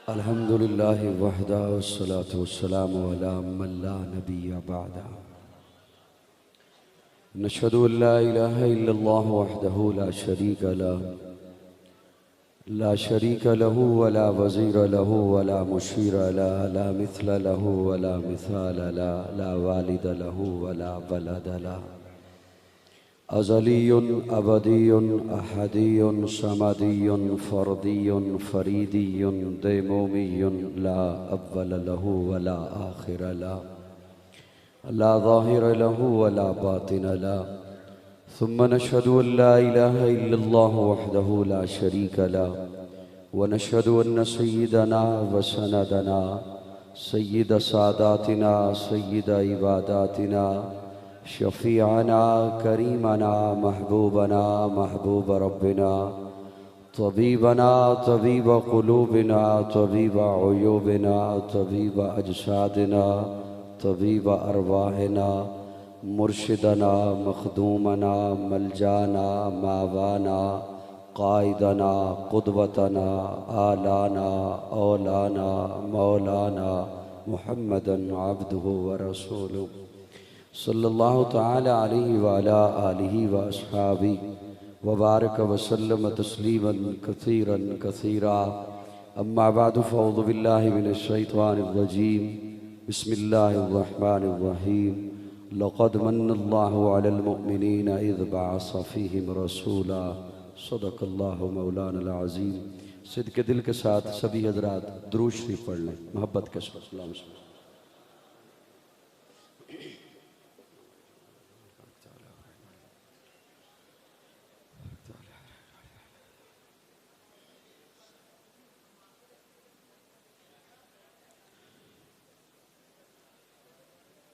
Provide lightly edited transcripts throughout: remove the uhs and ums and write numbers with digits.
अल्हम्दुलिल्लाहि वहदा वस्सलातु वस्सलामु अला मन ला नबिय्य बअदा। नशहदु अन ला इलाहा इल्लल्लाह वहदहु ला शरीक लहु वला वज़ीर लहु वला मुशीर लहु ला मिस्ल लहु वला मिसाल लहु ला वालिद लहु वला वलद लहु। अज़लियुन अबदियुन अहदियुन समदियुन फ़रदियुन फ़रीदियुन दैमूमियुन ला अव्वल लहु वला आखिर लहु ला ज़ाहिर लहु वला बातिन लहु। सुम्मा नशहदु अन ला इलाहा इल्लल्लाह वहदहु ला शरीक लहु व नशहदु अन्न सय्यदना व सनदना सय्यद सादातिना सय्यद इबादातिना शफ़ीअना करीमना महबूबना महबूब रब्बिना तबीबना तबीब क़ुलूबिना तबीब उयूबिना तबीब अजसादिना तबीब अरवाहिना मुर्शिदना मखदूमना मलजाना मावाना क़ाइदना क़ुदवतना आलाना औलाना मौलाना मुहम्मदन अब्दुहु व रसूलुहु सल्लल्लाहु तआला अलैहि व अला आलिहि व अस्हाबिहि व बारक व सल्लम तस्लीमन कसीरन कसीरा। अम्मा बअद फ़अऊज़ु बिल्लाहि मिनश शैतानिर रजीम। बिस्मिल्लाहिर रहमानिर रहीम। लक़द मन्नल्लाहु अलल मुअमिनीना इज़ बअस फ़ीहिम रसूला। सदक़ल्लाहु मौलाना अज़ीम। सिद्क़ दिल के साथ सभी हज़रात दुरूद शरीफ पढ़ लें मोहब्बत के साथ।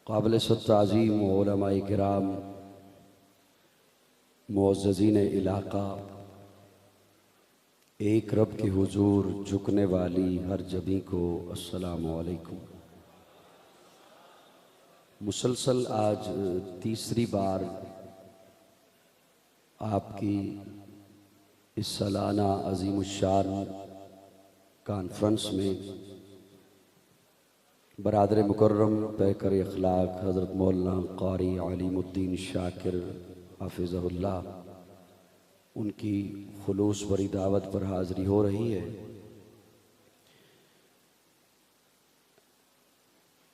काबिल ताज़ीम उलमाए किराम मुअज़्ज़ज़ीन इलाक़ा, एक रब के हुजूर झुकने वाली हर जबी को अस्सलामु अलैकुम। मुसलसल आज तीसरी बार आपकी इस सालाना अज़ीमुश्शान कॉन्फ्रेंस में बरादर मुकर्रम पैकर अखलाक हज़रत मौलाना क़ारी अलीमुद्दीन शाकिर हाफ़िज़हुल्लाह उनकी खुलूस भरी दावत पर हाज़री हो रही है।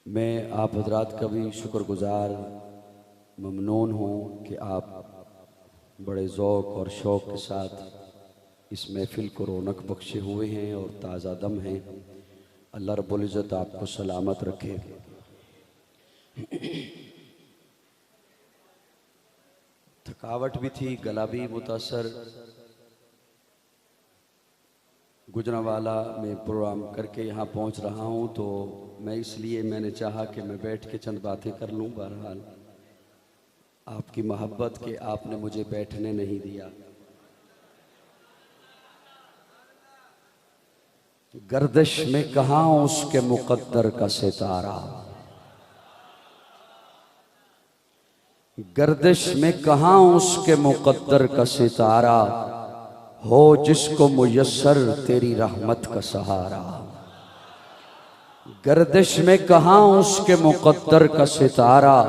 मैं आप हज़रात का भी शुक्रगुज़ार ममनून हूँ कि आप बड़े ज़ौक़ और शौक़ के साथ इस महफ़िल को रौनक बख्शे हुए हैं और ताज़ा दम हैं। अल्लाह रब्बुल इज़्ज़त आपको सलामत रखे। थकावट भी थी, गला भी मुतासर। गुजरांवाला में प्रोग्राम करके यहाँ पहुँच रहा हूँ तो मैंने चाहा कि मैं बैठ के चंद बातें कर लूँ। बहरहाल आपकी मोहब्बत के आपने मुझे बैठने नहीं दिया। गर्दिश में कहाँ उसके मुक़द्दर का सितारा, गर्दिश में कहाँ उसके मुक़द्दर का सितारा, हो जिसको मुयस्सर तेरी रहमत का सहारा। गर्दिश में कहाँ उसके मुक़द्दर का सितारा,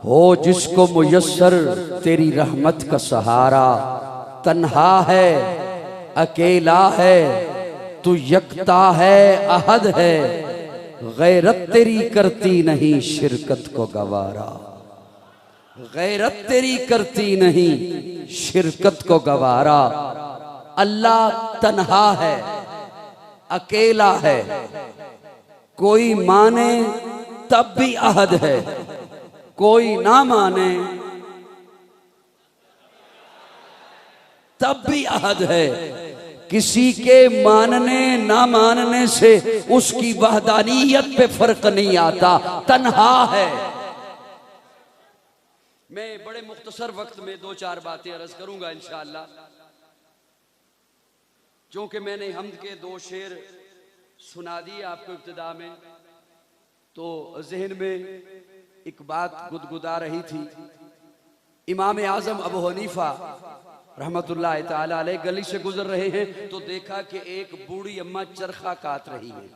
हो जिसको मुयस्सर तेरी रहमत का सहारा। तन्हा है अकेला है तू यकता है अहद है, गैरत तेरी करती नहीं शिरकत को गवारा। गैरत तेरी करती नहीं शिरकत को गवारा। अल्लाह तन्हा है अकेला है, कोई माने तब भी अहद है, कोई ना माने तब भी अहद है। किसी के मानने ना मानने से उसकी वहदानियत पे फर्क नहीं आता। तन्हा है। मैं बड़े मुख्तसर वक्त में दो चार बातें अर्ज करूंगा इंशाअल्लाह। क्योंकि मैंने हम्द के दो शेर सुना दिए आपको इब्तिदा में, तो जहन में एक बात गुदगुदा रही थी। इमाम आज़म अबू हनीफा रहमतुल्लाह ताला अलैह गली से गुजर रहे हैं तो देखा कि एक बूढ़ी अम्मा चरखा काट रही है।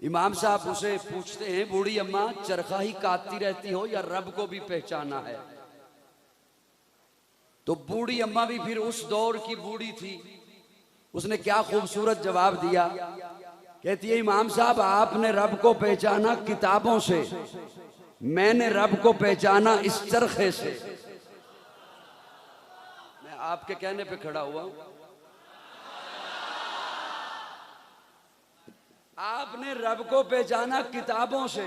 इमाम साहब उसे पूछते हैं, बूढ़ी अम्मा चरखा ही काटती रहती हो या रब को भी पहचाना है? तो बूढ़ी अम्मा भी फिर उस दौर की बूढ़ी थी, उसने क्या खूबसूरत जवाब दिया। कहती है, इमाम साहब आपने रब को पहचाना किताबों से, मैंने रब को पहचाना इस चरखे से। मैं आपके कहने पे खड़ा हुआ हूं। आपने रब को पहचाना किताबों से,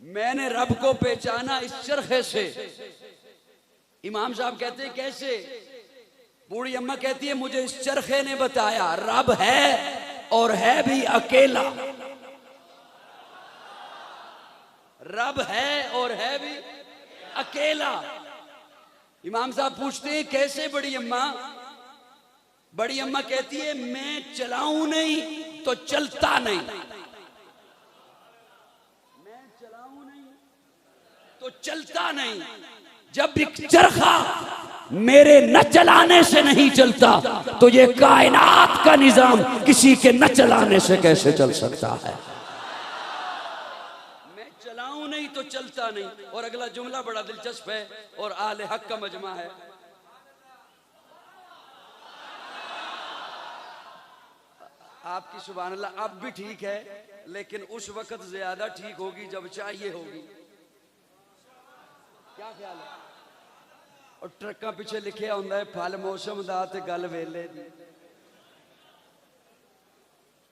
मैंने रब को पहचाना इस चरखे से। इमाम साहब कहते हैं कैसे? बूढ़ी अम्मा कहती है, मुझे इस चरखे ने बताया रब है और है भी अकेला। रब है और है भी अकेला। इमाम साहब पूछते हैं कैसे बड़ी अम्मा? बड़ी अम्मा कहती है, मैं चलाऊं नहीं तो चलता नहीं, मैं चलाऊं नहीं तो चलता नहीं। जब भी चरखा मेरे न चलाने से नहीं चलता तो ये कायनात का निजाम किसी के न चलाने से कैसे चल सकता है? मैं चलाऊं नहीं तो चलता नहीं। और अगला जुमला बड़ा दिलचस्प है और आले हक का मजमा है। आपकी सुभान अल्लाह अब भी ठीक है, लेकिन उस वक्त ज्यादा ठीक होगी जब चाहिए होगी। क्या ख्याल है? और ट्रक पीछे लिखे होंगे फल मौसम दा ते गल वेले दी।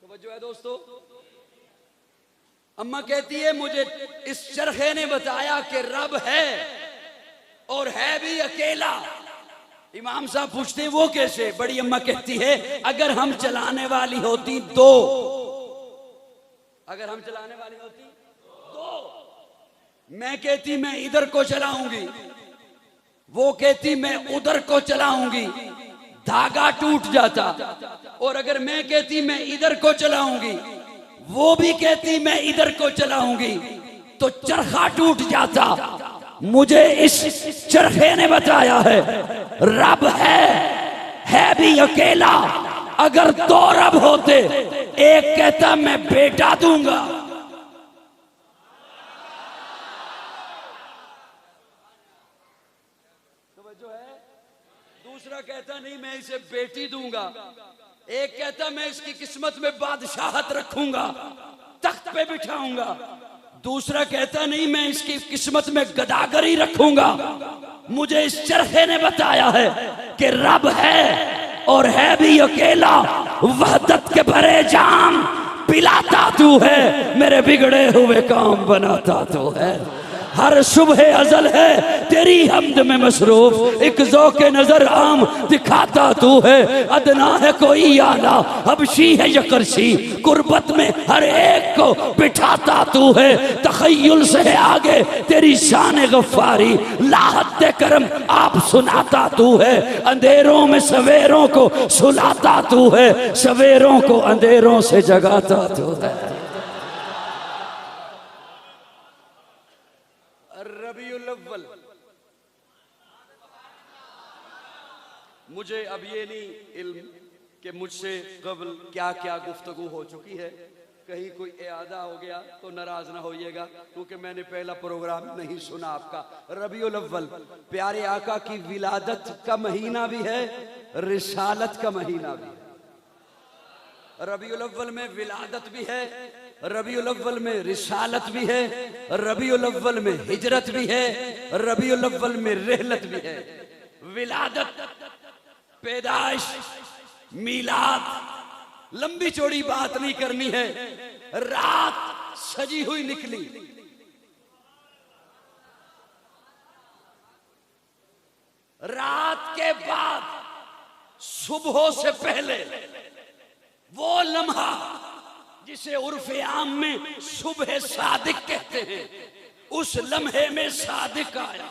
तवज्जो है दोस्तों। अम्मा कहती है, मुझे इस चरखे ने बताया कि रब है और है भी अकेला। इमाम साहब पूछते हैं वो कैसे? बड़ी अम्मा कहती है, अगर हम चलाने वाली होती तो, अगर हम चलाने वाली होती तो मैं कहती मैं इधर को चलाऊंगी, वो कहती मैं उधर को चलाऊंगी, धागा टूट जाता। और अगर मैं कहती मैं इधर को चलाऊंगी, वो भी कहती मैं इधर को चलाऊंगी, तो चरखा टूट जाता। मुझे इस चरखे ने बताया है रब है भी अकेला। अगर दो रब होते, एक कहता मैं बेटा दूंगा, तो जो है दूसरा कहता नहीं मैं इसे बेटी दूंगा, एक कहता मैं इसकी किस्मत में बादशाहत रखूंगा, तख्त पे बिठाऊंगा, दूसरा कहता नहीं मैं इसकी किस्मत में गदागरी रखूंगा। मुझे इस चरखे ने बताया है कि रब है और है भी अकेला। वहदत के भरे जाम पिलाता तू है, मेरे बिगड़े हुए काम बनाता तू है। हर सुबह अजल है तेरी हमद में मसरूफ, एक ज़ौक़े नजर आम दिखाता तू है। अदना है कोई आला, हबशी है यकरशी, कुर्बत में हर एक को बिठाता तू है। तखय्युल से है आगे तेरी शान गफ्फारी, लाहत करम आप सुनाता तू है। अंधेरों में सवेरों को सुलाता तू है, सवेरों को अंधेरों से जगाता तू है। रबीउल अव्वल, मुझे अब ये नहीं इल्म कि मुझसे कबल क्या क्या गुफ्तगू हो चुकी है, कहीं कोई इआदा हो गया तो नाराज ना होइएगा, क्योंकि मैंने पहला प्रोग्राम नहीं सुना आपका। रबीउल अव्वल प्यारे आका की विलादत का महीना भी है, रिसालत का महीना भी है। रबीउल अव्वल में विलादत भी है, रबीउल अव्वल में रिसालत भी है, रबीउल अव्वल में हिजरत भी है, रबीउल अव्वल में रहलत भी है। विलादत, पैदाइश, मीलाद, लंबी चौड़ी बात नहीं करनी है। रात सजी हुई निकली, रात के बाद सुबह से पहले वो लम्हा जिसे उर्फ़े आम में सुबह सादिक कहते हैं, उस लम्हे में सादिक आया।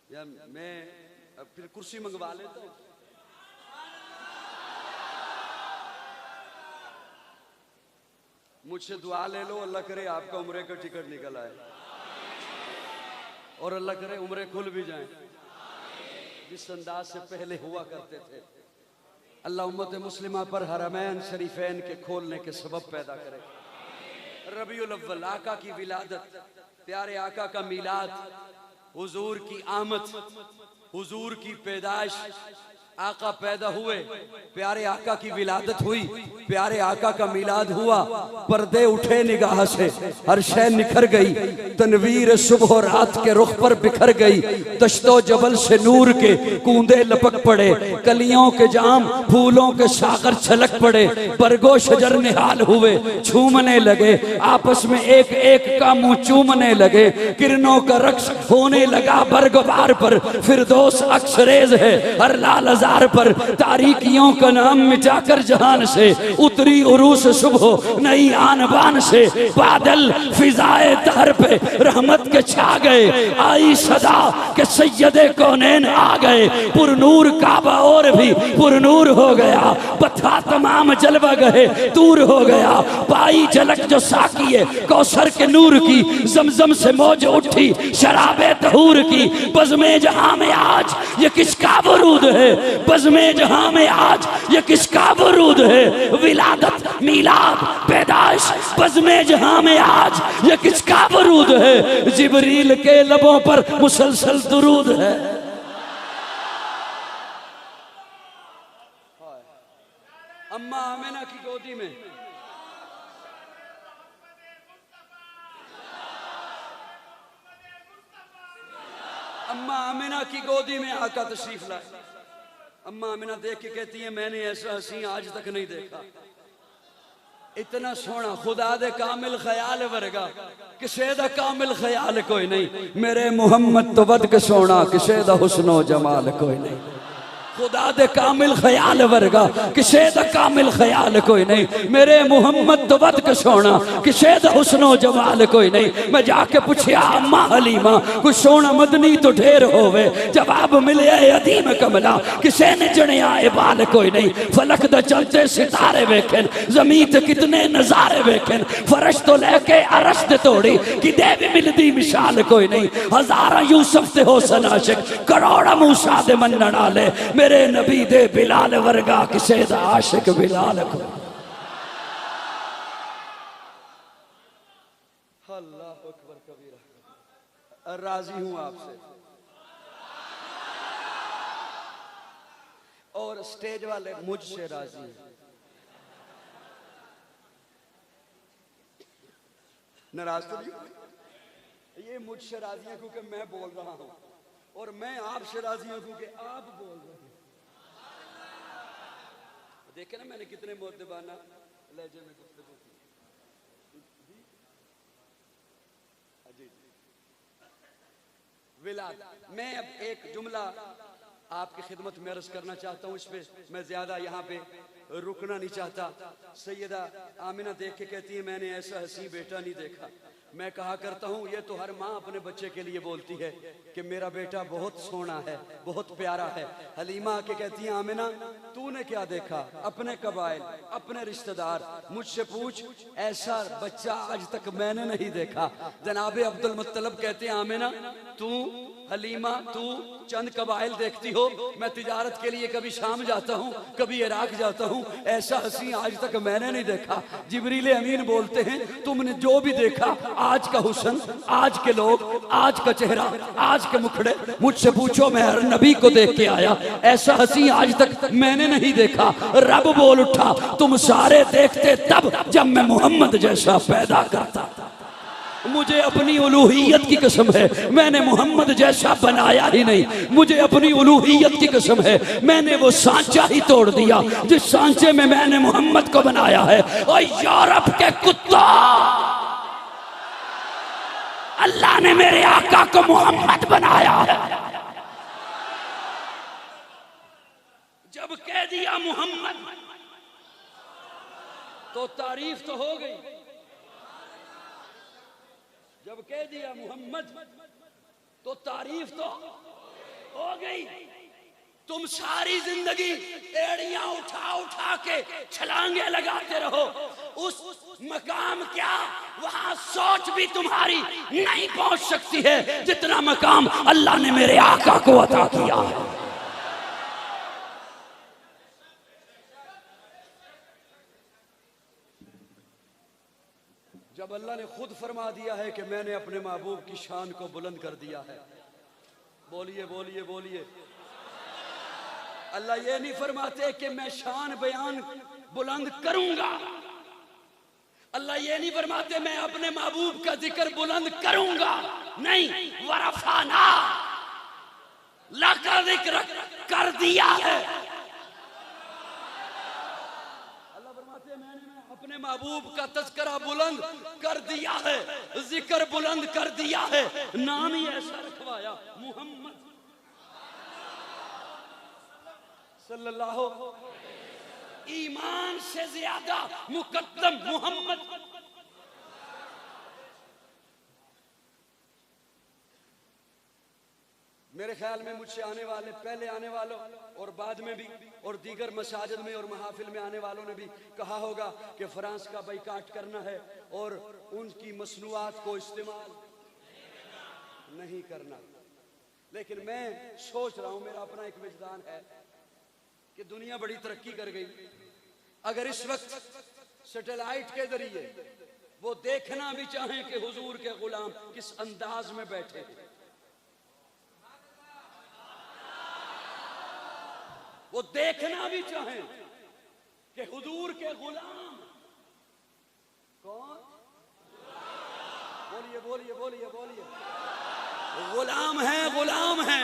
या मैं फिर कुर्सी मंगवा लेता हूं। मुझसे दुआ ले लो, अल्लाह करे आपका उम्रे का टिकट निकल आए और अल्लाह करे उम्रे खुल भी जाए जिस अंदाज से पहले हुआ करते थे। अल्लाह उम्मत मुस्लिमा पर हरमैन शरीफैन के खोलने के सबब पैदा करे। रबीउल अव्वल आका की विलादत, प्यारे आका का मिलाद, हुजूर की आमद, हुजूर की पैदाइश, आका पैदा हुए, प्यारे आका की विलादत हुई, प्यारे आका का मिलाद हुआ, पर्दे उठे निगाह से, हर शय निखर गई, तनवीर सुबह रात के रुख पर बिखर गई, दश्तो जबल से नूर के कूंदे लपक पड़े, कलियों के जाम फूलों के सागर छलक पड़े, बरगो शजर निहाल हुए, झूमने लगे, आपस में एक एक का मुंह चूमने लगे, किरणों का रक्स होने लगा बरगबार पर, फिरदौस अक्सरेज है हर लाल पर, तारीकियों का नाम मिटाकर जहान से उतरी उरूस सुबह नई आन बान से, बादल फिजाए तहर पे रहमत के छा गए, आई सदा के सैयदे कौनैन आ गए, पुरनूर काबा और भी पुरनूर हो गया, पथा तमाम जलवा गए दूर हो गया, पाई झलक जो साकिए कौसर के नूर की, जमजम से मौज उठी शराबे तहूर की, बज़्मे जहां में आज ये किसका वरूद है, बज़्मे जहां में आज ये किसका वरूद है, विलादत मिलाद पैदाइश, बज़्मे जहां में आज ये किसका वरूद है, जिब्रील के लबों पर मुसलसल दुरूद है। अम्मा आमिना की गोदी में अम्मा आमिना की गोदी में आका तशरीफ लाए। अम्मा आमिना देख के कहती है मैंने ऐसा हसीन आज तक नहीं देखा, इतना सोना खुदा दे कामिल ख्याल वर्गा किसे दा कामिल ख्याल कोई नहीं, मेरे मुहम्मद तो वद के सोना किसे दा हुस्नो जमाल कोई नहीं, खुदा दे कामिल ख्याल वर्गा किसे दा कामिल ख्याल कोई नहीं, मेरे मुहम्मद तो वद के सोना किसे दा हुस्नो जमाल कोई नहीं। मैं जाके पूछया अम्मा हलीमा कुछ सोना मदनी तो ढेर होवे, जवाब मिले अदीम कमला किसे ने जणिया बाल कोई नहीं, फलक दा चलते सितारे वेखन, जमीन ते कितने नजारे वेखन, फरश तो लेके अरश ते तोड़ी किदे भी मिलदी मिसाल कोई नहीं, हजारा यूसुफ ते हुसन आशिक करोड़ा मूसा दे मनण वाले, मेरे नबी दे बिलाल वर्गा किसे दा आशिक बिलाल को। अल्लाह अकबर कबीरा। राजी हूं आपसे और स्टेज वाले मुझसे राजी हैं। नाराज तो नहीं, ये मुझसे राजी है क्योंकि मैं बोल रहा हूं और मैं आपसे राजी हूं क्योंकि आप बोल रहे हैं। देखे ना मैंने कितने मुअद्दिबाना लहजे में गुफ्तगू की। विलाद, मैं अब एक जुमला आपकी खिदमत में अर्ज करना चाहता हूँ, इस पे मैं ज्यादा यहाँ पे रुकना नहीं चाहता। सैयदा आमिना देख के कहती है मैंने ऐसा हसी बेटा नहीं देखा। मैं कहा करता हूँ ये तो हर माँ अपने बच्चे के लिए बोलती है कि मेरा बेटा बहुत सोना है, बहुत प्यारा है। हलीमा आके कहती है आमिना तूने क्या देखा, अपने कबाइल अपने रिश्तेदार, मुझसे पूछ, ऐसा बच्चा आज तक मैंने नहीं देखा। जनाबे अब्दुल मुत्तलब कहते हैं आमिना तू हलीमा तू चंद कबाइल देखती हो, मैं तिजारत के लिए कभी शाम जाता हूँ कभी इराक जाता हूँ, ऐसा हसी आज तक मैंने नहीं देखा। जिब्रील अमीन बोलते हैं तुमने जो भी देखा आज का हुस्न, आज के लोग, आज का चेहरा, आज के मुखड़े, मुझसे पूछो मैं हर नबी को देख के आया, ऐसा हसी आज तक मैंने नहीं देखा। रब बोल उठा तुम सारे देखते तब जब मैं मोहम्मद जैसा पैदा करता। मुझे अपनी उलूहियत की कसम है मैंने मोहम्मद जैसा बनाया ही नहीं, मुझे अपनी उलूहियत की कसम है मैंने वो सांचा ही तोड़ दिया जिस सांचे में मैंने मोहम्मद को बनाया है। और यूरोप के कुत्ता, अल्लाह ने मेरे आका को मोहम्मद बनाया है। जब कह दिया मोहम्मद तो तारीफ तो हो गई, जब कह दिया मोहम्मद तो तारीफ तो हो गई। तुम सारी जिंदगी एड़ियां उठा उठा के छलांगे लगाते रहो, उस मकाम क्या वहां सोच भी तुम्हारी नहीं पहुंच सकती है जितना मकाम अल्लाह ने मेरे आका को अता किया है। जब अल्लाह ने खुद फरमा दिया है कि मैंने अपने महबूब की शान को बुलंद कर दिया है, बोलिए बोलिए बोलिए। अल्लाह ये नहीं फरमाते कि मैं शान बयान बुलंद करूंगा, अल्लाह ये नहीं फरमाते मैं अपने महबूब का जिक्र बुलंद करूंगा, नहीं, वरफाना लका जिक्र कर दिया है। अल्लाह फरमाते मैंने अपने महबूब का तज़किरा बुलंद कर दिया है, जिक्र बुलंद कर दिया है, नाम ही ऐसा रखवाया मोहम्मद सल्लल्लाहु, ईमान से ज्यादा मुकद्दम मोहम्मद। मेरे ख्याल में मुझसे आने वाले, पहले आने वालों और बाद में भी, और दीगर मसाजिद में और महफिल में आने वालों ने भी कहा होगा कि फ्रांस का बाइकाट करना है और उनकी मसनूआत को इस्तेमाल नहीं करना। लेकिन मैं सोच रहा हूं, मेरा अपना एक विजदान है कि दुनिया बड़ी तरक्की कर गई, अगर इस वक्त सैटेलाइट के जरिए वो देखना भी चाहें कि हुजूर के गुलाम किस अंदाज में बैठे हैं, वो देखना भी चाहें कि हुजूर के गुलाम कौन, बोलिए बोलिए बोलिए बोलिए, गुलाम है, गुलाम है,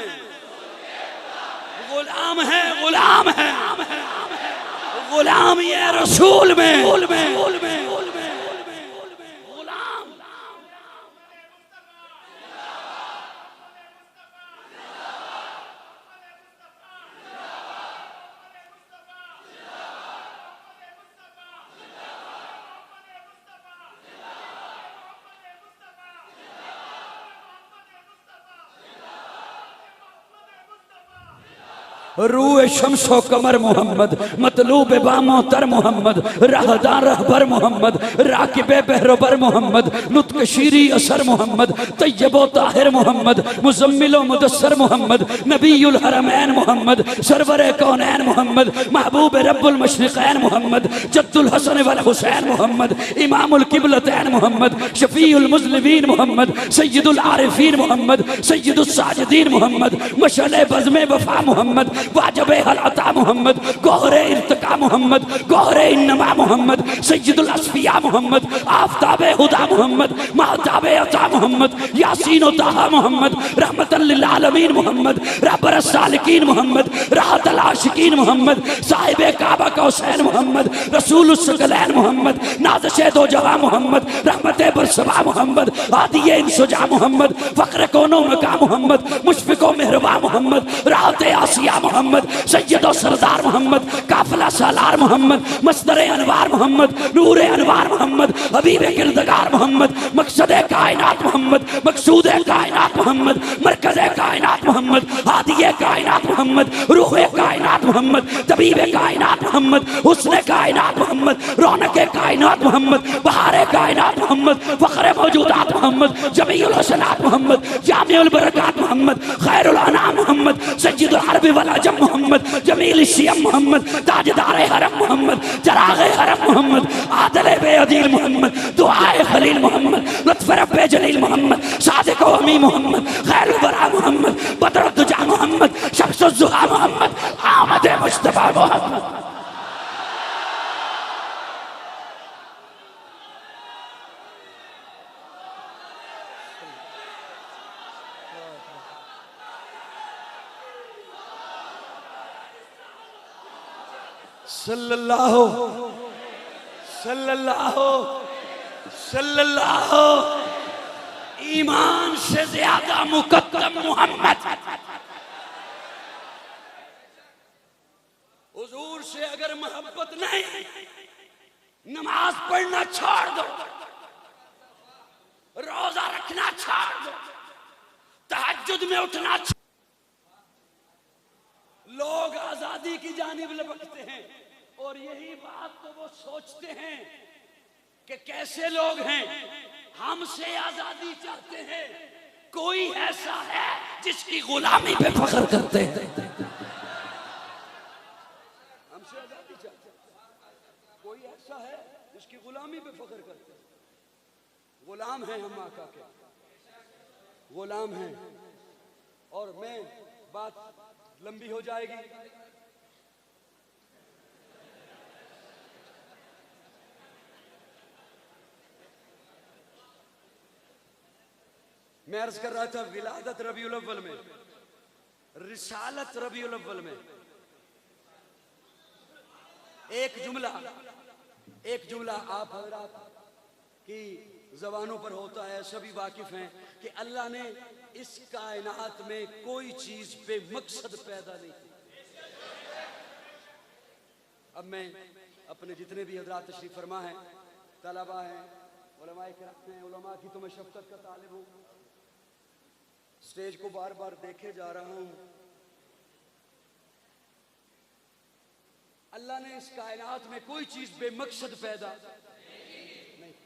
गुलाम है, गुलाम है, गुलाम ये रसूल में, गुलाम। रूए शम्सो कमर मोहम्मद, मतलूब बामोतर मोहम्मद, राहदार रहबर मोहम्मद, राकिबे बहरोबर मोहम्मद, नुत्क शीरी असर मोहम्मद, तैयबो ताहिर मोहम्मद, मुजम्मिलो मुदस्सर मोहम्मद, नबीयुल हरमैन मोहम्मद, सरवरे कौनैन मोहम्मद, महबूब रब्बुल मशरिकैन मोहम्मद, जद्दुल हसन वल हुसैन मोहम्मद, इमामुल किबलतैन मोहम्मद, शफीउल मुज़लिमीन मोहम्मद, सय्यदुल आरिफीन मोहम्मद, सय्यदुस साजिदीन मोहम्मद, मशअले बज़्मे वफा मोहम्मद, वाजबे हलाता मोहम्मद, गोहरे इर्तिका मोहम्मद, गोहरे इन्नमा मोहम्मद, सय्यदुल अस्फिया मोहम्मद, आफताबे हुदा मोहम्मद, महताबे अता मोहम्मद, यासीन व ताहा मोहम्मद, रहमतल लिल आलमीन मोहम्मद, रहबर सालिकीन मोहम्मद, राहतल आशिकीन मोहम्मद, साहिबे काबा कौसैन मोहम्मद, रसूलुस सकलैन मोहम्मद, नाज़िशे दो जवां मोहम्मद, रहमते बरसबा मोहम्मद, आदिये इंसुजा मोहम्मद, फक्र कोनो मका मोहम्मद, मुशफिको मेहरबा मोहम्मद, राहते आसिया मोहम्मद, सैयद और सरदार मोहम्मद, काफिला सालार मोहम्मद, मस्दर अनवार मोहम्मद, नूर अनवार मोहम्मद, हबीब किरदगार मोहम्मद, मकसद कायनात मोहम्मद, मकसूद कायनात मोहम्मद, मरकज कायनात मोहम्मद, हादिय कायनात मोहम्मद, रूह कायनात मोहम्मद, तबीब कायनात मोहम्मद, हुस्न कायनात मोहम्मद, रौनक कायनात मोहम्मद, बहार कायनात मोहम्मद, फख्र मौजूदात मोहम्मद, जमीउल हसनात मोहम्मद, जामिउल बरकात मोहम्मद, खैरुल अनाम मोहम्मद, सय्यदुल अरब वल अजम मोहम्मद, जमील शियम मोहम्मद, ताजदार हरम मोहम्मद, चराग़े हरम मोहम्मद, आदल बेअदील मोहम्मद, दुआए खलील मोहम्मद, लत्फ़ रब्बे जलील मोहम्मद, सादिक़ व अमी मोहम्मद, खैरुल वरा मोहम्मद, बदरुद्दुजा मोहम्मद, शम्सुज़्ज़ुहा मोहम्मद, आमद मुस्तफ़ा मोहम्मद। सल्लल्लाहु सल्लल्लाहु सल्लल्लाहु, ईमान से ज्यादा मुकद्दम मोहम्मद। हुजूर से अगर मोहब्बत नहीं, नमाज पढ़ना छोड़ दो, रोजा रखना छोड़ दो, तहज्जुद में उठना, लोग आज़ादी की जानिब लपकते हैं, और यही बात तो वो सोचते हैं कि कैसे लोग हैं, हमसे आज़ादी चाहते हैं, कोई ऐसा है जिसकी गुलामी पे फख्र करते हैं। हमसे आज़ादी चाहते हैं, कोई ऐसा है जिसकी गुलामी पे फख्र करते हैं। गुलाम हैं हम आका के, गुलाम हैं। और मैं, बात लंबी हो जाएगी, मैं अर्ज कर रहा था विलादत रबीउल अव्वल में, रिसालत रबीउल अव्वल में एक जुमला आप हजरात की ज़बानों पर होता है, सभी वाकिफ हैं कि अल्लाह ने इस कायनात में कोई चीज पे मकसद पैदा नहीं की। अब मैं अपने जितने भी हजरात तशरीफ फरमा हैं, तलबा हैं, उलमाए किराम हैं, उलमा की तो मैं शफ़क़त का तालिब हूँ, स्टेज को बार बार देखे जा रहा हूँ। अल्लाह ने इस कायनात में कोई चीज बेमकसद पैदा नहीं की।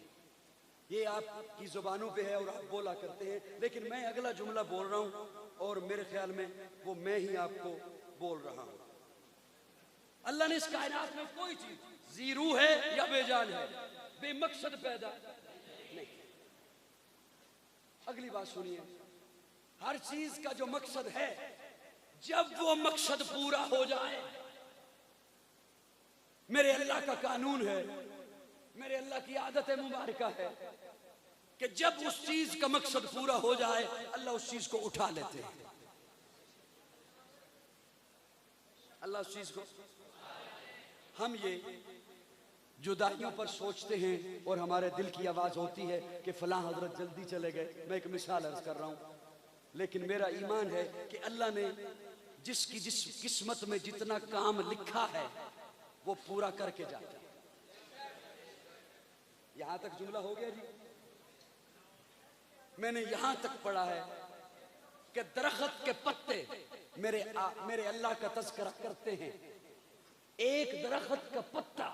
ये आपकी जुबानों पे है और आप बोला करते हैं, लेकिन मैं अगला जुमला बोल रहा हूँ और मेरे ख्याल में वो मैं ही आपको बोल रहा हूँ। अल्लाह ने इस कायनात में कोई चीज जीरू है या बेजान है बेमकसद पैदा नहीं। अगली बात सुनिए, हर चीज का जो मकसद है, जब वो मकसद पूरा हो जाए, मेरे अल्लाह का कानून है, मेरे अल्लाह की आदत है मुबारका है कि जब उस चीज का मकसद पूरा हो जाए, अल्लाह उस चीज को उठा लेते हैं। अल्लाह उस चीज को, हम ये जुदाइयों पर सोचते हैं और हमारे दिल की आवाज होती है कि फलां हजरत जल्दी चले गए। मैं एक मिसाल अर्ज कर रहा हूं, लेकिन मेरा ईमान है कि अल्लाह ने जिस किस्मत में जितना काम लिखा है वो पूरा करके जाता है। यहां तक जुमला हो गया जी। मैंने यहां तक पढ़ा है कि दरख्त के पत्ते मेरे अल्लाह का तज़किरा करते हैं। एक दरख्त का पत्ता,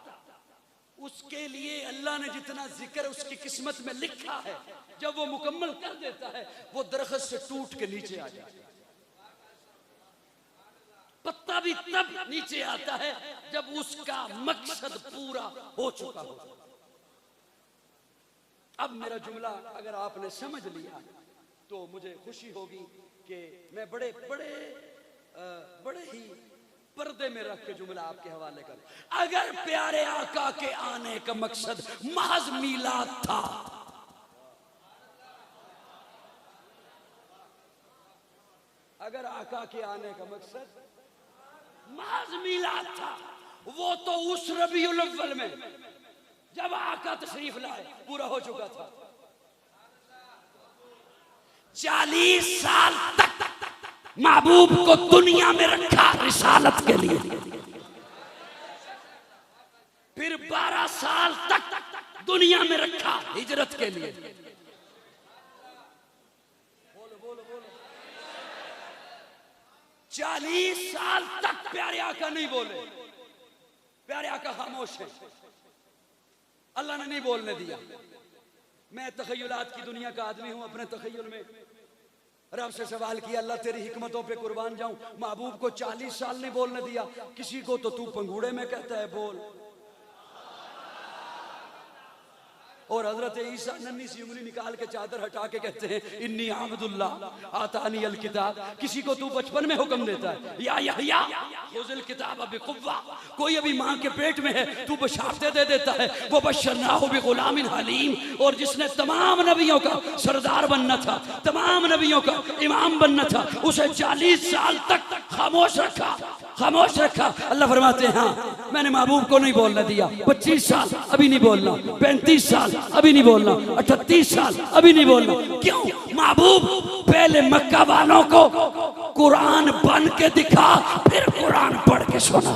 उसके लिए अल्लाह ने जितना जिक्र उसकी किस्मत में लिखा है, जब वो मुकम्मल कर देता है, वो दरख्त से टूट के नीचे आ जाता है। पत्ता भी तब नीचे आता है जब उसका मकसद पूरा हो चुका हो। अब मेरा जुमला अगर आपने समझ लिया तो मुझे खुशी होगी कि मैं बड़े ही पर्दे में रख के जुमला आपके हवाले कर। अगर प्यारे आका के आने का मकसद महज मीलाद था, अगर आका के आने का मकसद महज मीलाद था, वो तो उस रबीउल अव्वल में जब आका तशरीफ लाए पूरा हो चुका था। 40 साल तक महबूब को दुनिया में रखा रिसालत के लिए, फिर 12 साल तक दुनिया में रखा हिजरत के लिए। बोलो बोलो बोलो। 40 साल तक प्यारे आका नहीं बोले, प्यारे आका खामोश है, अल्लाह ने नहीं बोलने दिया। मैं तखय्युलात की दुनिया का आदमी हूं, अपने तखय्युल में रब से सवाल किया, अल्लाह तेरी हिकमतों पे कुर्बान जाऊं, महबूब को 40 साल नहीं बोलने दिया, किसी को तो तू पंगूड़े में कहता है बोल। और हजरत ईसा नन्ही सी उंगली निकाल के चादर हटा के कहते हैं इन्नी आमदुल्लाह आतानी अल किताब। किसी को तू बचपन में हुक्म देता है या यहया खुज़िल किताब बिकुव्वा, कोई अभी मां के पेट में है तू बशारतें दे देता है, वो बशरनाहु बिगुलामिन हलीम। और जिसने तमाम नबियों का सरदार बनना था, तमाम नबियों का इमाम बनना था, उसे 40 साल तक खामोश रखा, खामोश रखा। अल्लाह फरमाते हैं हाँ मैंने महबूब को नहीं बोलने दिया। 25 साल अभी नहीं बोलना, 35 साल अभी नहीं बोलना, 38 साल अभी नहीं बोलना। क्यों? महबूब पहले मक्का वालों को कुरान बन के दिखा, फिर कुरान पढ़ के सुना।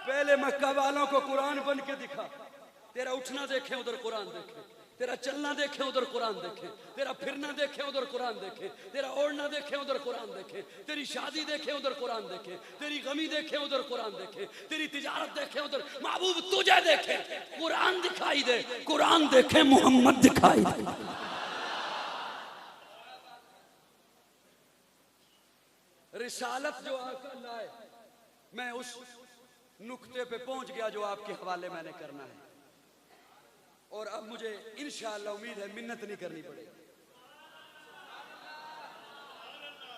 पहले मक्का वालों को कुरान बन के दिखा। तेरा उठना देखे उधर कुरान देखे, तेरा चलना देखे उधर कुरान देखे, तेरा फिरना देखे उधर कुरान देखे, तेरा ओढ़ना देखे उधर कुरान देखे, तेरी शादी देखे उधर कुरान देखे, तेरी गमी देखे उधर कुरान देखे, तेरी तिजारत देखे उधर महबूब तुझे देखे, कुरान दिखाई दे, कुरान देखे मोहम्मद दिखाई दे। रिसालत जो आका लाए, मैं उस नुक्ते पे पहुंच गया जो आपके हवाले मैंने करना है। और अब मुझे इंशाअल्लाह उम्मीद है मिन्नत नहीं करनी पड़ेगी।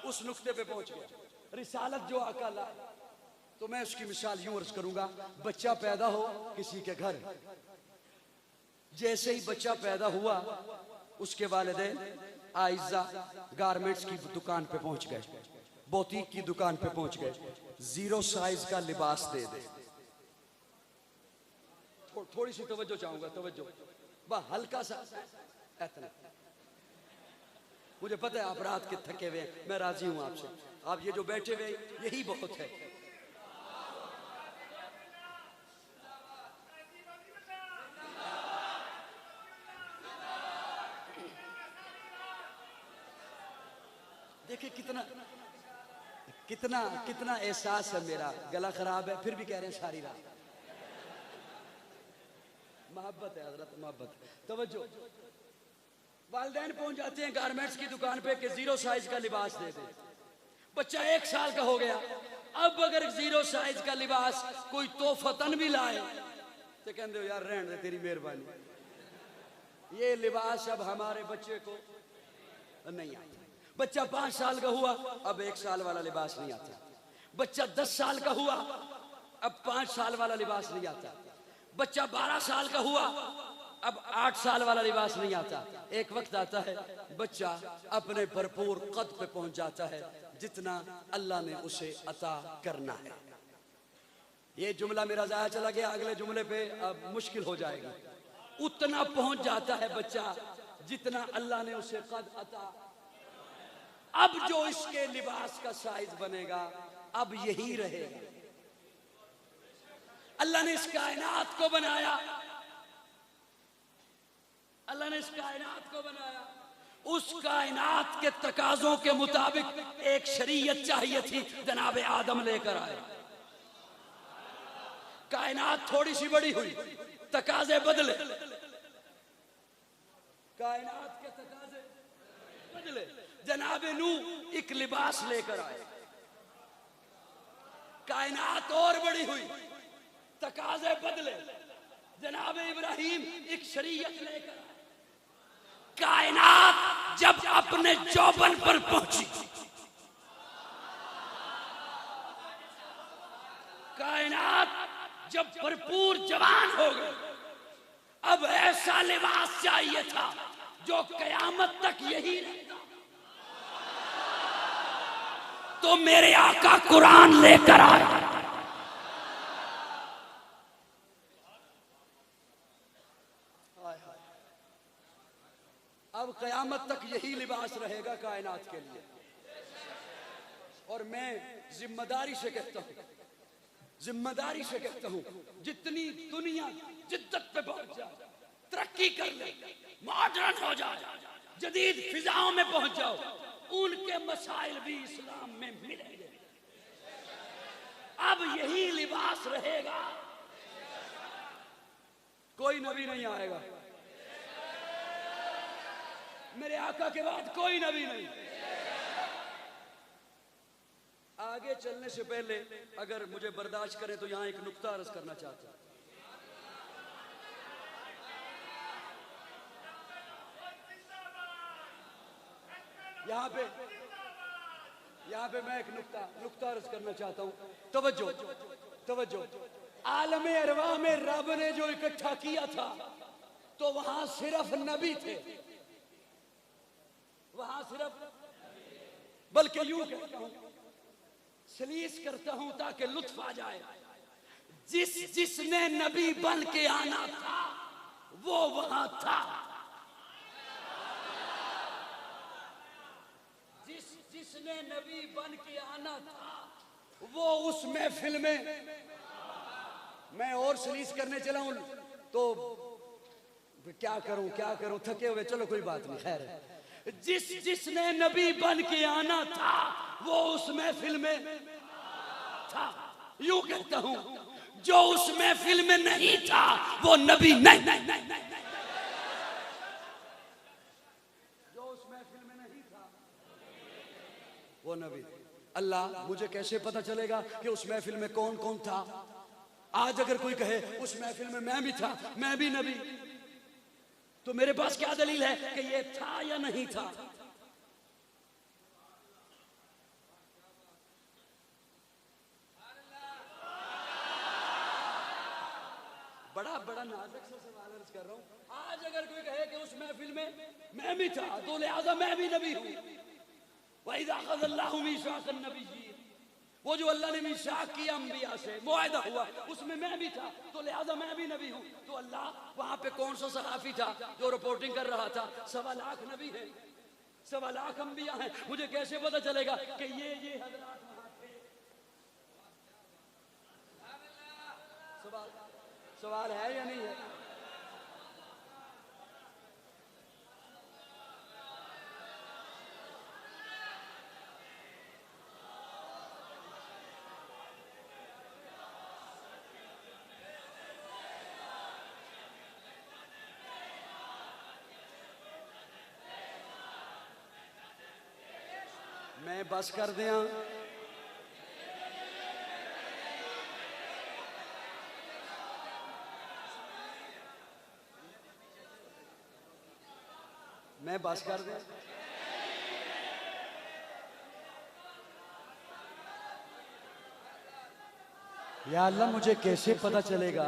उस नुक्ते पे पहुंच गया। रिसालत जो आका लाए, तो मैं उसकी मिसाल यूं अर्ज करूंगा। बच्चा पैदा हो किसी के घर, जैसे ही बच्चा पैदा हुआ उसके वालिदैन आइजा गारमेंट्स की दुकान पे पहुंच गए, बोतीक की दुकान पे पहुंच गए, 0 साइज का लिबास दे दे। थोड़ी सी तवज्जो चाहूंगा, तवज्जो बस हल्का सा इतना। मुझे पता है आप रात के थके हुए हैं, मैं राजी हूं आपसे। आप ये जो बैठे हुए यही बहुत है। देखिए कितना कितना कितना एहसास है। मेरा गला खराब है फिर भी कह रहे हैं सारी रात। मोहब्बत है हजरत, मोहब्बत। तवज्जो, वालिदैन पहुंच जाते हैं गारमेंट्स की दुकान पे कि 0 साइज का लिबास दे दे। बच्चा 1 साल का हो गया। अब अगर 0 साइज का लिबास कोई तोहफतन भी लाए तो कहते हो यार रहने दे, तेरी मेहरबानी, ये लिबास अब हमारे बच्चे को नहीं आता। बच्चा 5 साल का हुआ, अब 1 साल वाला लिबास नहीं आता। बच्चा 10 साल का हुआ, अब 5 साल वाला लिबास नहीं आता। बच्चा 12 साल का हुआ, अब 8 साल वाला लिबास नहीं आता। एक वक्त आता है बच्चा अपने भरपूर कद पे पहुंच जाता है जितना अल्लाह ने उसे अता करना है। ये जुमला मेरा जाया चला गया, अगले जुमले पे अब मुश्किल हो जाएगा। उतना पहुंच जाता है बच्चा जितना अल्लाह ने उसे कद अता। अब जो इसके लिबास का साइज बनेगा अब यही रहेगा। अल्लाह ने इस कायनात को बनाया, अल्लाह ने इस कायनात को बनाया, उस कायनात के तकाजों के मुताबिक एक शरीयत चाहिए थी, जनाब आदम लेकर आए। कायनात थोड़ी सी बड़ी हुई, तकाजे बदले, कायनात के तकाजे बदले। जनाब नूह एक लिबास लेकर आए। कायनात और बड़ी हुई, तकाजे बदले। जनाब इब्राहिम एक शरीयत लेकर आए। कायनात जब अपने जौबन पर पहुंची, कायनात जब भरपूर जवान हो गए, अब ऐसा लिबास चाहिए था जो कयामत तक यही रहता। तो मेरे आका कुरान लेकर आए। अब कयामत तक यही लिबास रहेगा कायनात के लिए। और मैं जिम्मेदारी से कहता हूं, जिम्मेदारी से कहता हूं, जितनी दुनिया जिद्दत पे पहुंच जाए, तरक्की कर ले, मॉडर्न हो जाए, जदीद फिजाओं में पहुंच जाओ, उनके मसाइल भी इस्लाम में मिलेंगे। अब यही लिबास रहेगा, कोई नबी नहीं आएगा। मेरे आका के बाद कोई नबी नहीं। आगे चलने से पहले अगर मुझे बर्दाश्त करें तो यहां एक नुक्ता अर्ज करना चाहता हूं। यहाँ पे मैं एक नुक्ता अर्ज करना चाहता हूँ। तवज्जो, तवज्जो। आलमे अरवा में रब ने जो इकट्ठा किया था तो वहां सिर्फ नबी थे, वहां सिर्फ, बल्कि यूं कहता हूं, सलीस करता हूं ताकि लुत्फ आ जाए। जिसने नबी बन के आना था वो वहां था। जिसने नबी बन के आना था वो उस महफिल में। मैं और सलीस करने चला हूं तो क्या करूं थके हुए। चलो कोई बात नहीं, खैर है। जिसने नबी बन के आना था वो उस महफिल में था। यूं कहता हूं, जो उस महफिल में नहीं था वो नबी नहीं। जो उस महफिल में नहीं था वो नबी। अल्लाह, मुझे कैसे पता चलेगा कि उस महफिल में कौन कौन था? आज अगर कोई कहे उस महफिल में मैं भी था, मैं भी नबी, तो मेरे पास क्या दलील है कि ये था या नहीं था? बड़ा बड़ा नाजुक सा सवाल अर्ज कर रहा हूं। आज अगर कोई कहे कि उस महफिल में मैं भी था तो लिहाजा मैं भी नबी हूं। वइज़ा अख़ज़ल्लाहु मीसाक़न नबिय्यीन, वो जो अल्लाह ने मीसाक किया अंबिया से, मुआहदा हुआ, उसमें मैं भी था तो लिहाजा मैं भी नबी हूं। तो अल्लाह, वहां पे कौन सा सहाफी था जो रिपोर्टिंग कर रहा था? 1.25 लाख नबी है, 1.25 लाख अंबिया हैं। मुझे कैसे पता चलेगा कि ये हजरात वहां थे? सवाल है या नहीं है? मैं बस कर दिया। मैं बस कर दिया। या अल्लाह, मुझे कैसे पता चलेगा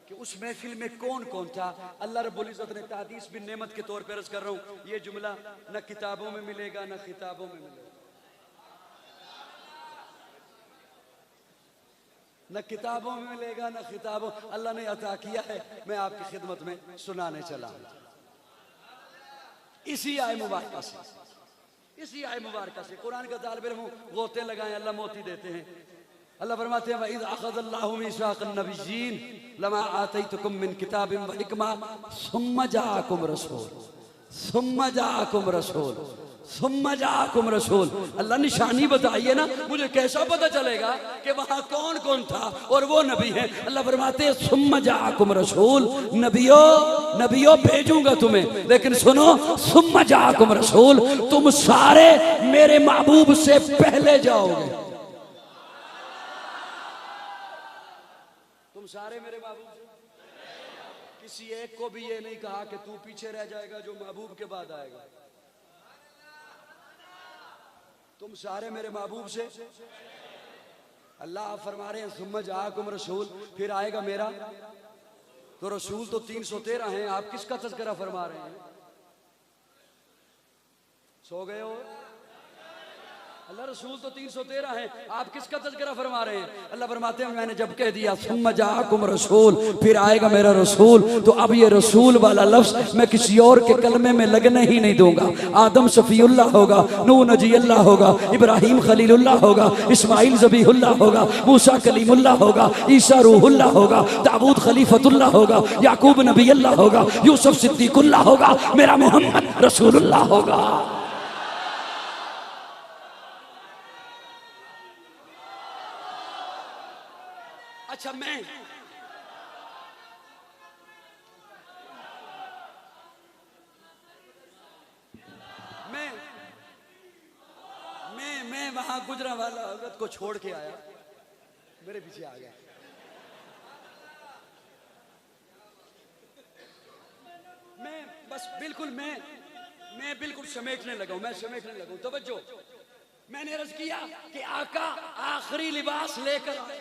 कि उस महफिल में कौन कौन था? अल्लाह रब्बुल इज़्ज़त ने तादीस बिन नेमत के तौर पर अर्ज कर रहा हूं, ये जुमला न किताबों में मिलेगा न खिताबों में मिलेगा, न किताबों में मिलेगा न खिताबों। अल्लाह ने अता किया है, मैं आपकी खिदमत में सुनाने चला हूं। इसी आय मुबारक से, इसी आय मुबारक से कुरान का तालिब इल्म गोते लगाएं, अल्लाह मोती देते हैं। अल्लाह फरमाते हैं, वइज़ अख़ज़ल्लाहु मीसाक़न नबिय्यीन लमा आतैतुकुम मिन किताबिन व हिकमा सुम्मा जाअकुम रसूल, सुम्मा जाअकुम रसूल, सुम्मा जाअकुम रसूल। अल्लाह निशानी बताइए ना, मुझे कैसा पता चलेगा कि वहां कौन कौन था और वो नबी है? अल्लाह फरमाते हैं, सुम्मा जाअकुम रसूल, नबियों भेजूंगा तुम्हें, लेकिन सुनो, सुम्मा जाअकुम रसूल, तुम सारे मेरे महबूब से पहले जाओगे। तुम सारे मेरे महबूब से, किसी एक को भी ये नहीं कहा कि तू पीछे रह जाएगा जो महबूब के बाद आएगा। तुम सारे मेरे महबूब से। अल्लाह फरमा रहे हैं, सुम्मा जाअकुम रसूल, फिर आएगा मेरा। तो रसूल तो 313 हैं, आप किसका तज़किरा फरमा रहे हैं? सो गए हो? अल्लाह रसूल तो 313 हैं, आप किसका तज़किरा फरमा रहे हैं? अल्लाह फरमाते हैं, मैंने जब कह दिया सुम्मा जाअकुम रसूल, फिर आएगा मेरा रसूल, तो अब ये रसूल वाला लफ्ज़ मैं किसी और के कलमे में लगने ही नहीं दूंगा। आदम सफ़ीउल्लाह होगा, नूह नजीउल्लाह होगा, इब्राहीम खलीलुल्लाह होगा, इस्माइल ज़बीहुल्लाह होगा, मूसा कलीमुल्लाह होगा, ईसा रूहुल्लाह होगा, दाऊद खलीफतुल्लाह होगा, याकूब नबीउल्लाह होगा, यूसुफ सिद्दीकुल्लाह होगा, मेरा मोहम्मद रसूलुल्लाह होगा। अच्छा, मैं वहां गुजरांवाला औरत को छोड़ के आया, मेरे पीछे आ गया। मैं बस बिल्कुल मैं बिल्कुल समेटने लगा हूं, मैं समेटने लगा हूं। तवज्जो, मैंने अर्ज किया कि आका आखिरी लिबास लेकर आए।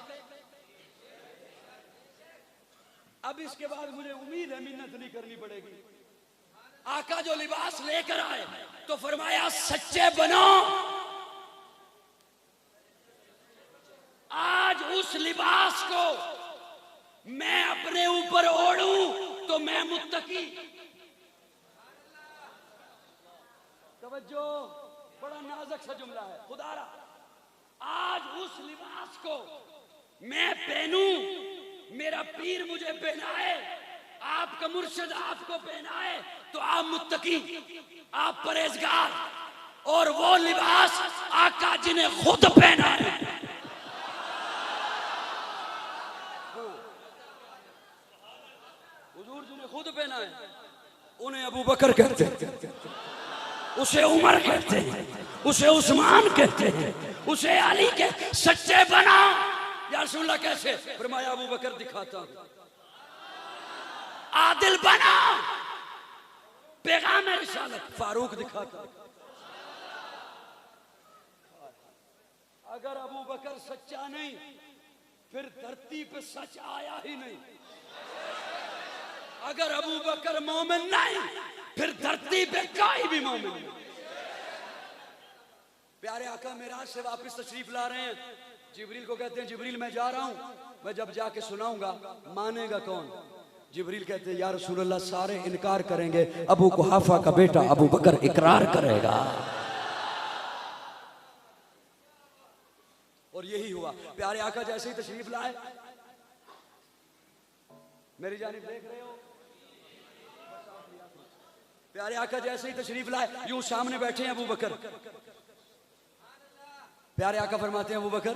अब इसके बाद मुझे उम्मीद है मिन्नत नहीं करनी पड़ेगी। आका जो लिबास लेकर आए तो फरमाया, सच्चे बनो। आज उस लिबास को मैं अपने ऊपर ओढ़ूं तो मैं मुत्तकी। तवज्जो, बड़ा नाजुक सा जुमला है। खुदारा, आज उस लिबास को मैं पहनूं, मेरा पीर मुझे पहनाए, आपका मुर्शिद आपको पहनाए, तो आप मुत्तकी, आप परहेजगार, और वो लिबास आका जिन्हें खुद पहना है। हुजूर जिन्हें खुद पहना है उन्हें अबू बकर कहते हैं, उसे उमर कहते हैं, उसे उस्मान कहते हैं, उसे अली के सच्चे बना। या रसूलल्लाह कैसे फरमाया, अबू बकर दिखाता हूं, आदिल बना, पैगाम रिसालत फारूक दिखाता। अगर अबू बकर सच्चा नहीं फिर धरती पे सच आया ही नहीं। अगर अबू बकर मोमिन नहीं फिर धरती पे कोई भी मोमिन नहीं। प्यारे आका मेराज से वापस तशरीफ ला रहे हैं, जिब्रील को कहते हैं जिब्रील मैं जा रहा हूं, मैं जब जाके सुनाऊंगा मानेगा कौन? जिब्रील कहते हैं या रसूलल्लाह सारे इनकार करेंगे, अबू कुहाफा का बेटा अबू बकर इकरार करेगा। और यही हुआ। प्यारे आका जैसे ही तशरीफ लाए, मेरी जानिब देख रहे हो, प्यारे आका जैसे ही तशरीफ लाए यूं सामने बैठे हैं अबू बकर। प्यारे आका फरमाते हैं अबू बकर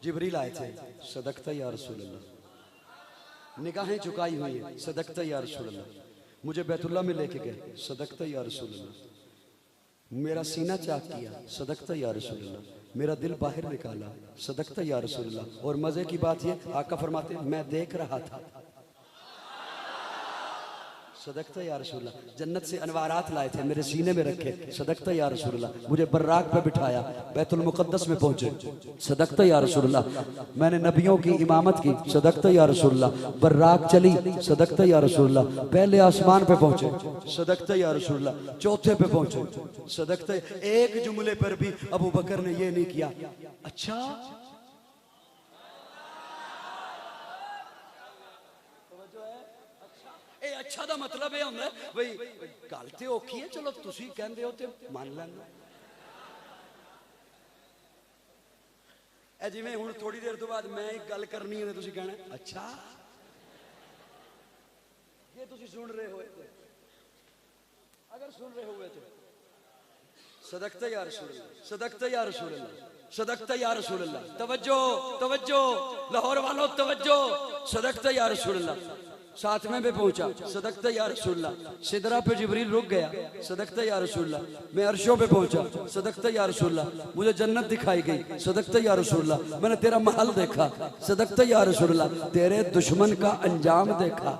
जिब्रील आए थे, सदकता या रसूलल्लाह, निगाहें झुकाई हुई है, सदकता या रसूलल्लाह, मुझे बैतुल्ला में लेके गए, सदकता या रसूलल्लाह, मेरा सीना चाक किया, सदकता या रसूलल्लाह, मेरा दिल बाहर निकाला, सदकता या रसूलल्लाह। और मजे की बात ये, आका फरमाते हैं मैं देख रहा था, सदकता या रसूलल्लाह, जन्नत से अनवारात लाए थे मेरे सीने में रखे, सदकता या रसूलल्लाह, मुझे बर्राक पे बिठाया, बैतुल मुकद्दस में पहुंचे, सदकता या रसूलल्लाह, मैंने नबियों की इमामत की, सदकता या रसूलल्लाह, बर्राक चली, सदकता या रसूलल्लाह, पहले आसमान पे पहुंचे, सदकता या रसूलल्लाह, चौथे पे पहुंचे, सदकता। एक जुमले पर भी अबू बकर ने ये नहीं किया अच्छा अच्छा दा मतलब यह होंगे भाई गल तो औखी है, चलो तुसी कहंदे हो ते मान लैंदा। जिवें हुण थोड़ी देर तो बाद मैं एक गल करनी है, तुसी कहना अच्छा, ये तुसी सुन रहे हो, अगर सुन रहे हुए तो सदकता या रसूलल्लाह, सदकता या रसूलल्लाह, सदकता या रसूलल्लाह, तवज्जो तवज्जो लाहौर वालों तवज्जो, सदकता या रसूलल्लाह। सातवें पे पहुंचा, सदकता या रसूलल्लाह, सिदरा पे जिब्रील रुक गया, सदकता या रसूलल्लाह, मैं अर्शों पे पहुंचा, सदकता या रसूलल्लाह, मुझे जन्नत दिखाई गई, सदकता या रसूलल्लाह, मैंने तेरा महल देखा, सदकता या रसूलल्लाह, तेरे दुश्मन का अंजाम देखा।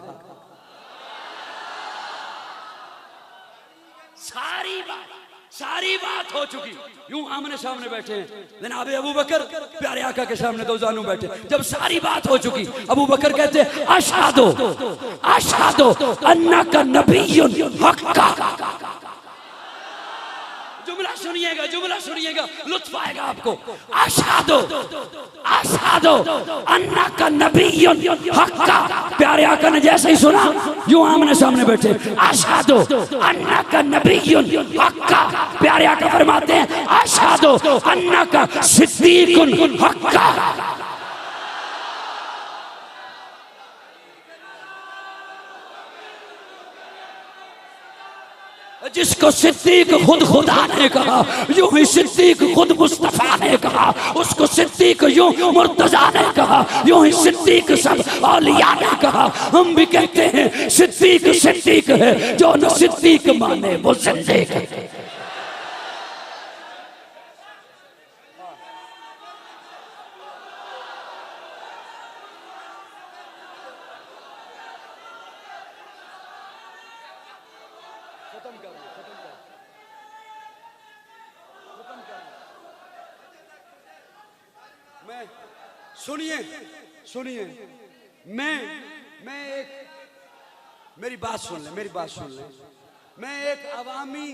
सारी बात हो चुकी, यूं आमने सामने बैठे हैं जनाब अबू बकर, प्यारे आका के सामने दो जानू बैठे। जब सारी बात हो चुकी, अबू बकर कहते हैं अशहादो अशहादो अन्नका नबियुन हक्का। जुमला सुनिएगा, जुमला सुनिएगा, लुत्फ आएगा आपको। अशहादो अशहादो अन्नका नबियुन हक्का। प्यारे आका ने जैसे ही सुना यूं आमने सामने बैठे, अशहादो अन्नका नबियुन हक्का। प्यारे आका फरमाते हैं अशहादो अन्नका सिद्दीकुन हक्का। जिसको सिद्दीक खुद खुदा ने कहा, यूं ही सिद्दीक खुद मुस्तफा ने कहा, उसको सिद्दीक यूं मुर्तजा ने कहा, यूं ही सिद्दीक सब औलिया ने कहा। हम भी कहते हैं सिद्दीक सिद्दीक है, जो न सिद्दीक माने वो सिद्दीक है। सुनिए सुनिए, मैं एक, मेरी बात सुन ले, मेरी बात सुन ले। मैं एक अवामी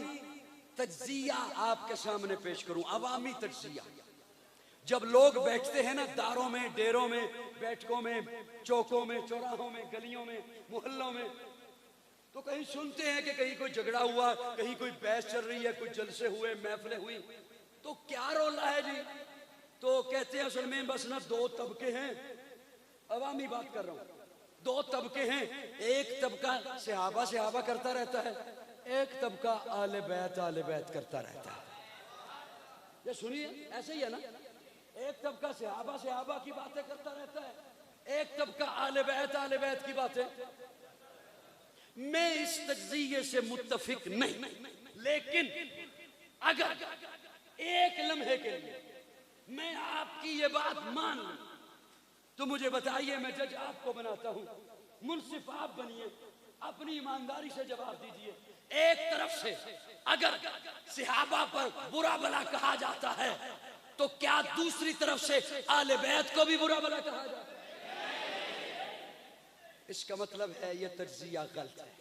तज्जिया आपके सामने पेश करूं, अवामी तज्जिया। जब लोग बैठते हैं ना दारों में, डेरों में, बैठकों में, चौकों में, चौराहों में, गलियों में, मोहल्लों में, तो कहीं सुनते हैं कि कहीं कोई झगड़ा हुआ, कहीं कोई बहस चल रही है, कुछ जलसे हुए, महफिलें हुई, तो क्या रोला है जी? तो कहते हैं असल में बस ना दो तबके हैं, अवामी बात कर रहा हूं। दो तबके हैं, एक तबका सहाबा सहाबा करता रहता है, एक तबका आले बैत करता रहता है। ये सुनिए, ऐसे ही है ना, एक तबका सहाबा सहाबा की बातें करता रहता है, एक तबका आले बैत की बातें। मैं इस तज्जिये से मुत्तफिक नहीं, लेकिन अगर एक लम्हे के लिए मैं आपकी ये बात मान लूं तो मुझे बताइए, मैं जज आपको बनाता हूं, मुंसिफ आप बनिए, अपनी ईमानदारी से जवाब दीजिए। एक तरफ से अगर सहाबा पर बुरा भला कहा जाता है तो क्या दूसरी तरफ से आले बैत को भी बुरा भला कहा जाता है? इसका मतलब है ये तज्जिया गलत है।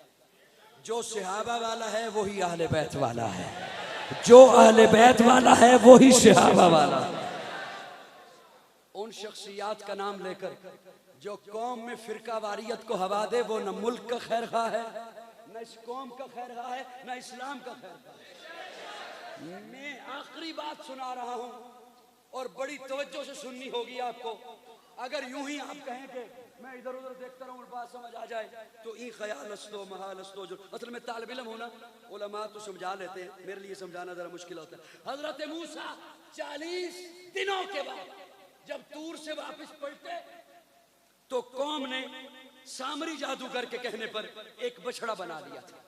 जो सहाबा वाला है वही अहले बैत वाला है, जो अहले बैत वाला है वही सहाबा वाला है। उन शख्सियात का नाम लेकर जो कौम में फिरका वारियत को हवा दे, वो न मुल्क का खैर खा है, न इस कौम का खैर खा है, न इस्लाम का खैर खा है। मैं आखिरी बात सुना रहा हूं और बड़ी तवज्जो से सुननी होगी आपको। अगर यूं ही आप कहें कि मैं इधर उधर देखता रहूं और बात समझ आ जाए तो ई ख्याल अस्तो महाल अस्तो, जो असल में तालिब इल्म होना, उलमा तो समझा लेते हैं, मेरे लिए समझाना जरा मुश्किल होता है। हजरत मूसा 40 दिनों के बाद जब तूर से वापस पलटे तो कौम ने सामरी जादूगर के कहने पर एक बछड़ा बना दिया था।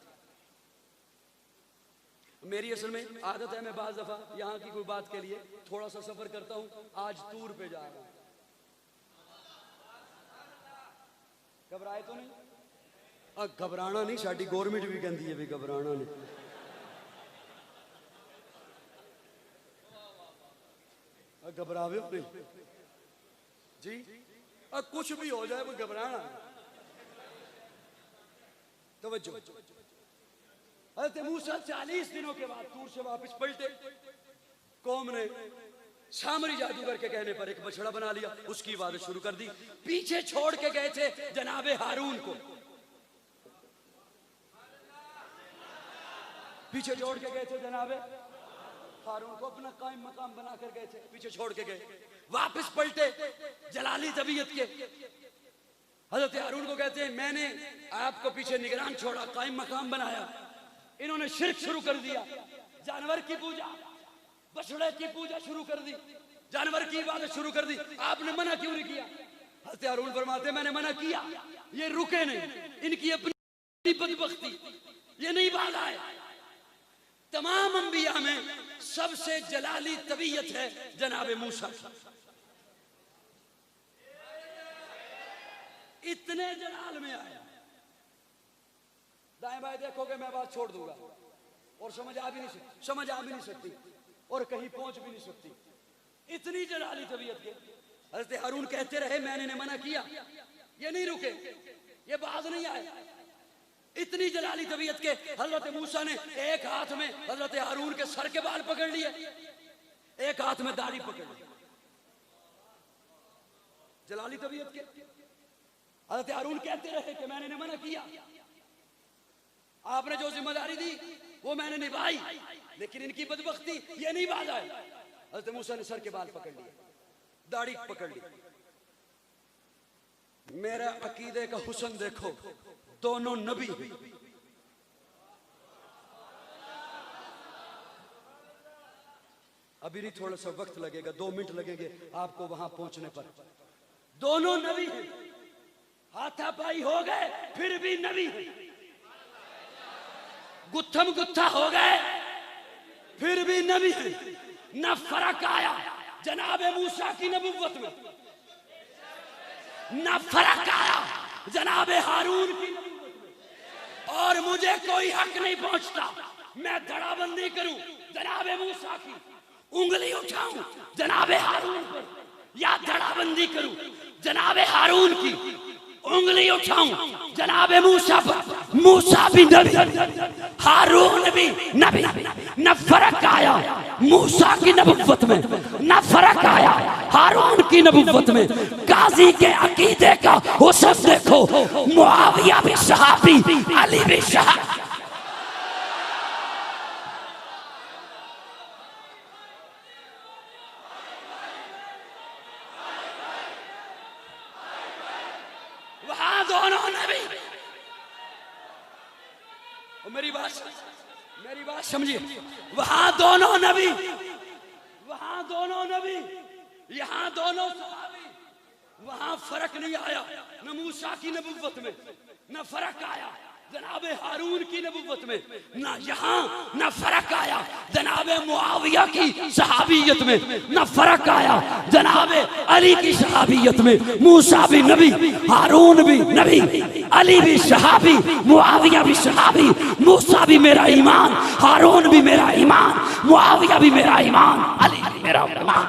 मेरी असल में आदत है, मैं बाज दफा यहाँ की कोई बात के लिए थोड़ा सा सफर करता हूँ। आज तूर पे जा रहा हूँ, घबराए तो नहीं? घबराना नहीं, साड़ी गवर्नमेंट भी कहती है भी घबराना नहीं। घबरावे नहीं जी, कुछ भी हो जाए वो घबराना। तवज्जो, हज़रत मूसा 40 दिनों के बाद तूर से वापस पलटे, कौम ने सामरी जादूगर के कहने पर एक बछड़ा बना लिया, उसकी इबादत शुरू कर दी। पीछे छोड़ के गए थे जनाबे हारून को, पीछे छोड़ के गए थे जनाबे हारून को, अपना कायम मकाम बना कर गए थे, पीछे छोड़ के गए। वापस पलटे जलाली तबीयत के, हजरत हारून को कहते हैं मैंने आपको पीछे निगरान छोड़ा, कायम मकाम बनाया, इन्होंने शिर्क शुरू कर दिया, जानवर की पूजा, बछड़े की पूजा शुरू कर दी, जानवर की इबादत शुरू कर दी, आपने मना क्यों नहीं किया? हजरत हारून फरमाते मैंने मना किया, ये रुके नहीं, इनकी अपनी बदबख्ती, ये नहीं बात आए। तमाम अंबिया में सबसे जलाली तबीयत है जनाबे मूसा की, इतने जलाल में आया, दाएं बाएं देखोगे मैं बात छोड़ दूंगा और समझ आ भी नहीं सकती और कहीं पहुंच भी नहीं सकती, इतनी जलाली तबीयत के। हज़रत हारून कहते रहे मैंने मना किया, ये नहीं रुके, ये बात नहीं आए, इतनी जलाली तबीयत के। हजरत मूसा ने एक हाथ में हजरत हारून के सर के बाल पकड़ लिए, एक हाथ में दाढ़ी पकड़ ली, जलाली तबीयत के। हजरत हारून कहते रहे कि मैंने मना किया, आपने जो जिम्मेदारी दी वो मैंने निभाई, लेकिन इनकी बदबख्ती ये नहीं बात आए। हजरत मूसा ने सर के बाल पकड़ लिए, दाढ़ी पकड़ ली। मेरा अकीदे का हुस्न देखो, दोनों नबी, अभी नहीं, थोड़ा सा वक्त लगेगा, 2 मिनट लगेंगे आपको वहां पहुंचने पर। दोनों नबी हैं, हाथापाई हो गए फिर भी नबी हैं, गुत्थम गुत्था हो गए फिर भी नबी हैं। न फर्क आया जनाबे मूसा की नबुव्वत में, न फर्क आया जनाबे हारून की नबुव्वत में, और मुझे कोई हक नहीं पहुंचता मैं धड़ाबंदी करूं जनाबे मूसा की, उंगली उठाऊं जनाबे हारून पर, या धड़ाबंदी करूं जनाबे हारून की, उंगली उठाऊं जनाबे मूसा पर। मूसा भी नबी, हारून भी नबी, न फर्क आया मूसा की नबुव्वत में, न फर्क आया हारून की नबुव्वत में। काजी के अकीदे का हुस्न देखो, मुआविया भी सहाबी, अली भी सहाबी। नबी। मेरी बात समझिए, वहां दोनों नबी, वहां दोनों नबी, यहां दोनों सहाबी। वहां फर्क नहीं आया, न मूसा की नबुव्वत में न फर्क आया जनाबे हारून की नबुव्वत में, न यहां न फर्क आया जनाबे मुआविया की सहाबियत में, न फर्क आया जनाबे अली की सहाबियत में। मूसा भी नबी, हारून भी नबी, अली भी सहाबी, मुआविया भी सहाबी। मूसा भी मेरा ईमान, हारून भी मेरा ईमान, मुआविया भी मेरा ईमान, अली भी मेरा ईमान।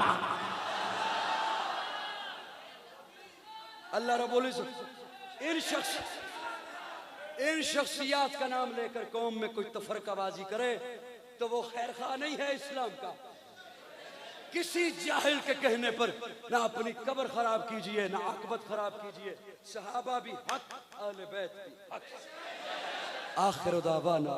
अल्लाह रब्बुल इज्जत इन शख्सियात का नाम लेकर कौम में कोई तफरकाबाजी करे तो वो खैर खा नहीं है इस्लाम का। किसी जाहिल के कहने पर ना अपनी कब्र खराब कीजिए, ना आकबत खराब कीजिए। सहाबा भी हक, अहले बैत भी हक। आखिर दावाना